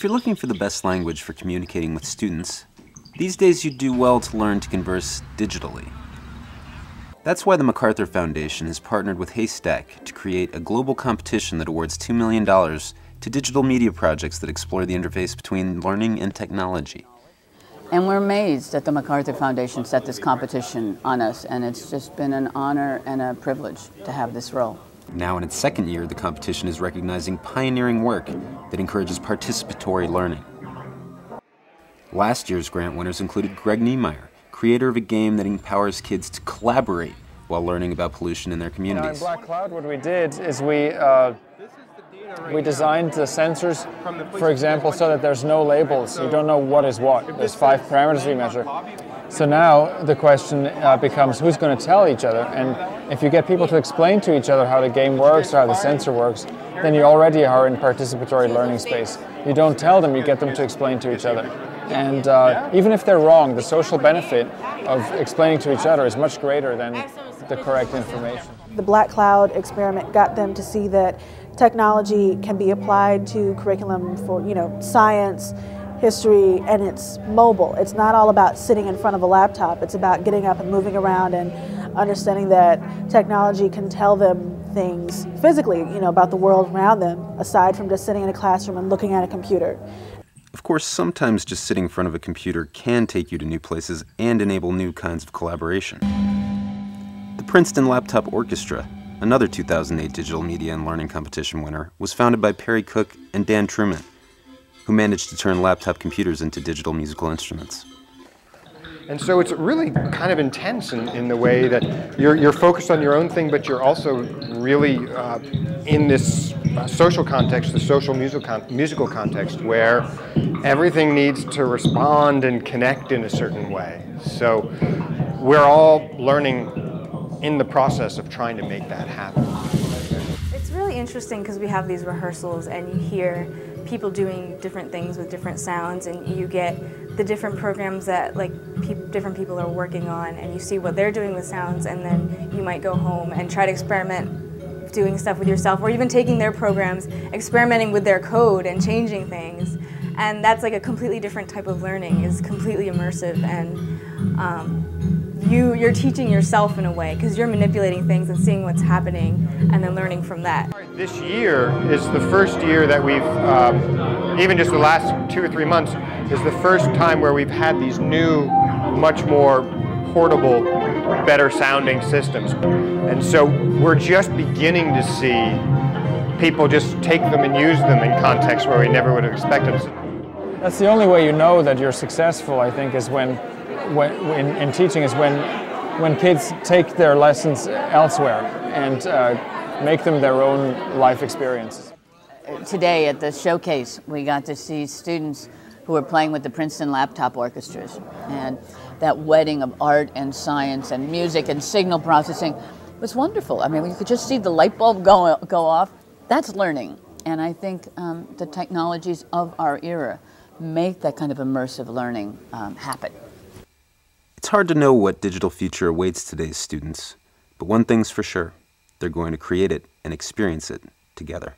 If you're looking for the best language for communicating with students, these days you'd do well to learn to converse digitally. That's why the MacArthur Foundation has partnered with HASTAC to create a global competition that awards $2 million to digital media projects that explore the interface between learning and technology. And we're amazed that the MacArthur Foundation set this competition on us, and it's just been an honor and a privilege to have this role. Now in its second year, the competition is recognizing pioneering work that encourages participatory learning. Last year's grant winners included Greg Niemeyer, creator of a game that empowers kids to collaborate while learning about pollution in their communities. In Black Cloud, what we did is we designed the sensors, for example, so that there's no labels. You don't know what is what. There's 5 parameters we measure. So now the question becomes who's going to tell each other, and if you get people to explain to each other how the game works or how the sensor works, then you already are in participatory learning space. You don't tell them, you get them to explain to each other. And even if they're wrong, the social benefit of explaining to each other is much greater than the correct information. The Black Cloud experiment got them to see that technology can be applied to curriculum for, science, history, and it's mobile. It's not all about sitting in front of a laptop. It's about getting up and moving around and understanding that technology can tell them things physically, about the world around them, aside from just sitting in a classroom and looking at a computer. Of course, sometimes just sitting in front of a computer can take you to new places and enable new kinds of collaboration. The Princeton Laptop Orchestra, another 2008 Digital Media and Learning Competition winner, was founded by Perry Cook and Dan Truman, who managed to turn laptop computers into digital musical instruments. And so it's really kind of intense in the way that you're focused on your own thing, but you're also really in this social context, the social musical context, where everything needs to respond and connect in a certain way. So we're all learning in the process of trying to make that happen. It's really interesting because we have these rehearsals and you hear people doing different things with different sounds, and you get the different programs that different people are working on, and you see what they're doing with sounds, and then you might go home and try to experiment doing stuff with yourself, or even taking their programs, experimenting with their code and changing things. And that's like a completely different type of learning. It's completely immersive, and you're teaching yourself in a way, because you're manipulating things and seeing what's happening and then learning from that. This year is the first year that we've, even just the last 2 or 3 months, is the first time where we've had these new, much more portable, better sounding systems. And so we're just beginning to see people just take them and use them in contexts where we never would have expected. That's the only way you know that you're successful, I think, is in teaching, is when kids take their lessons elsewhere and make them their own life experiences. Today at the showcase, we got to see students who were playing with the Princeton Laptop Orchestras, and that wedding of art and science and music and signal processing was wonderful. I mean, you could just see the light bulb go off. That's learning, and I think the technologies of our era make that kind of immersive learning happen. It's hard to know what digital future awaits today's students, but one thing's for sure: they're going to create it and experience it together.